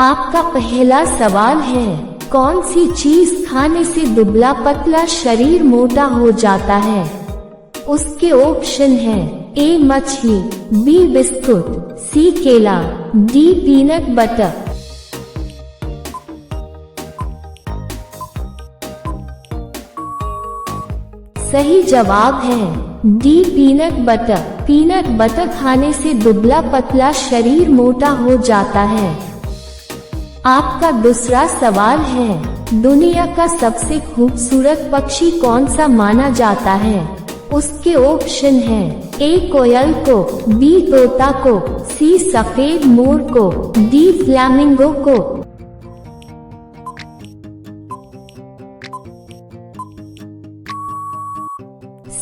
आपका पहला सवाल है, कौन सी चीज खाने से दुबला पतला शरीर मोटा हो जाता है? उसके ऑप्शन है, ए मछली, बी बिस्कुट, सी केला, डी पीनट बटर। सही जवाब है D peanut butter. Peanut butter खाने से दुबला पतला शरीर मोटा हो जाता है। आपका दूसरा सवाल है, दुनिया का सबसे खूबसूरत पक्षी कौन सा माना जाता है? उसके ऑप्शन है, ए कोयल को, बी तोता को, सी सफेद मोर को, डी फ्लैमिंगो को।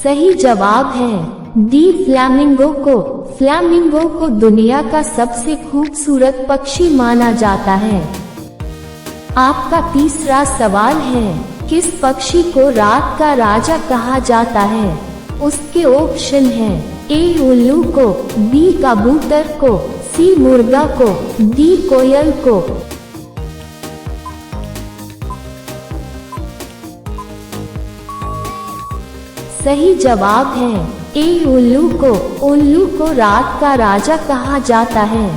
सही जवाब है डी फ्लैमिंगो को। फ्लैमिंगो को दुनिया का सबसे खूबसूरत पक्षी माना जाता है। आपका तीसरा सवाल है, किस पक्षी को रात का राजा कहा जाता है? उसके ऑप्शन है, ए उल्लू को, बी कबूतर को, सी मुर्गा को, डी कोयल को। सही जवाब है ए उल्लू को। उल्लू को रात का राजा कहा जाता है।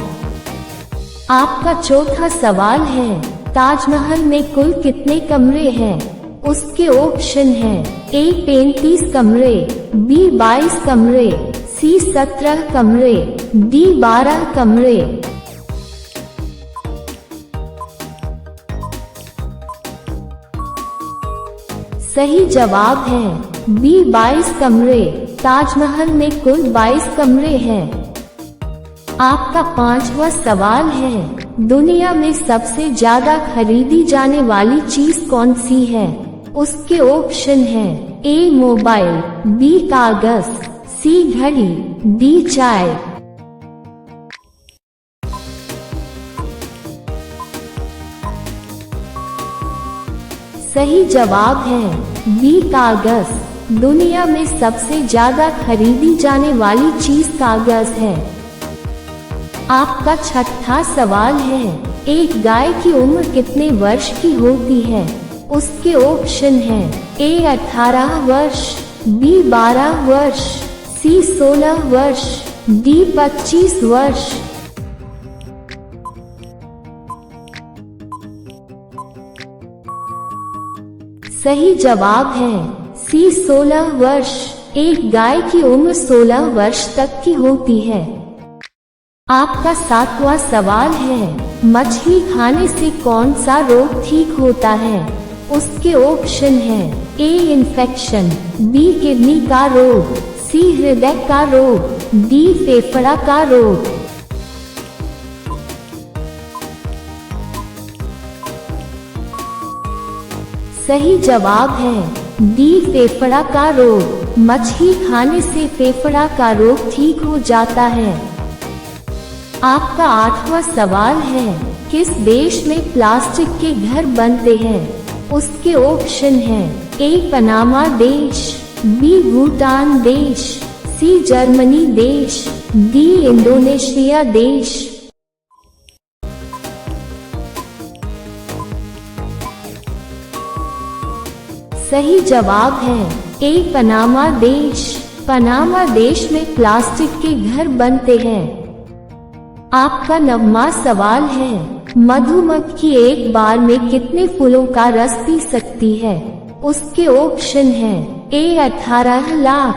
आपका चौथा सवाल है, ताजमहल में कुल कितने कमरे हैं? उसके ऑप्शन है, ए 35 कमरे, बी 22 कमरे, सी 17 कमरे, डी 12 कमरे। सही जवाब है बी 22 कमरे। ताजमहल में कुल 22 कमरे हैं। आपका पांचवा सवाल है, दुनिया में सबसे ज्यादा खरीदी जाने वाली चीज कौन सी है? उसके ऑप्शन है, ए मोबाइल, बी कागज, सी घड़ी, डी चाय। सही जवाब है बी कागज। दुनिया में सबसे ज्यादा खरीदी जाने वाली चीज कागज है। आपका छठा सवाल है, एक गाय की उम्र कितने वर्ष की होती है? उसके ऑप्शन है, ए 18 वर्ष, बी 12 वर्ष, सी 16 वर्ष, डी 25 वर्ष। सही जवाब है सी 16 वर्ष। एक गाय की उम्र 16 वर्ष तक की होती है। आपका सातवां सवाल है, मछली खाने से कौन सा रोग ठीक होता है? उसके ऑप्शन है, ए इन्फेक्शन, बी किडनी का रोग, सी हृदय का रोग, डी फेफड़ा का रोग। सही जवाब है डी फेफड़ा का रोग। मछली खाने से फेफड़ा का रोग ठीक हो जाता है। आपका आठवां सवाल है, किस देश में प्लास्टिक के घर बनते हैं? उसके ऑप्शन है, ए पनामा देश, बी भूटान देश, सी जर्मनी देश, डी इंडोनेशिया देश। सही जवाब है ए पनामा देश। पनामा देश में प्लास्टिक के घर बनते हैं। आपका नववां सवाल है, मधुमक्खी एक बार में कितने फूलों का रस पी सकती है? उसके ऑप्शन है, ए 18 लाख,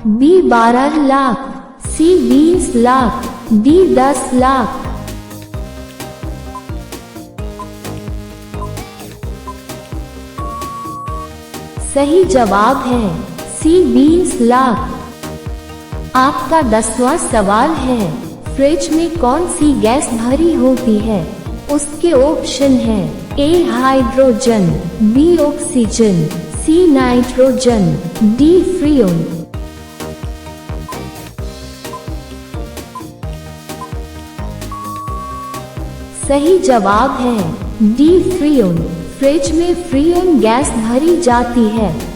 बी 12 लाख, सी 20 लाख, डी 10 लाख। सही जवाब है सी 20 लाख। आपका 10वां सवाल है, फ्रिज में कौन सी गैस भरी होती है? उसके ऑप्शन है, A hydrogen, B oxygen, C nitrogen, D freon. सही जवाब है डी फ्रियोन। फ्रिज में फ्रियोन गैस भरी जाती है।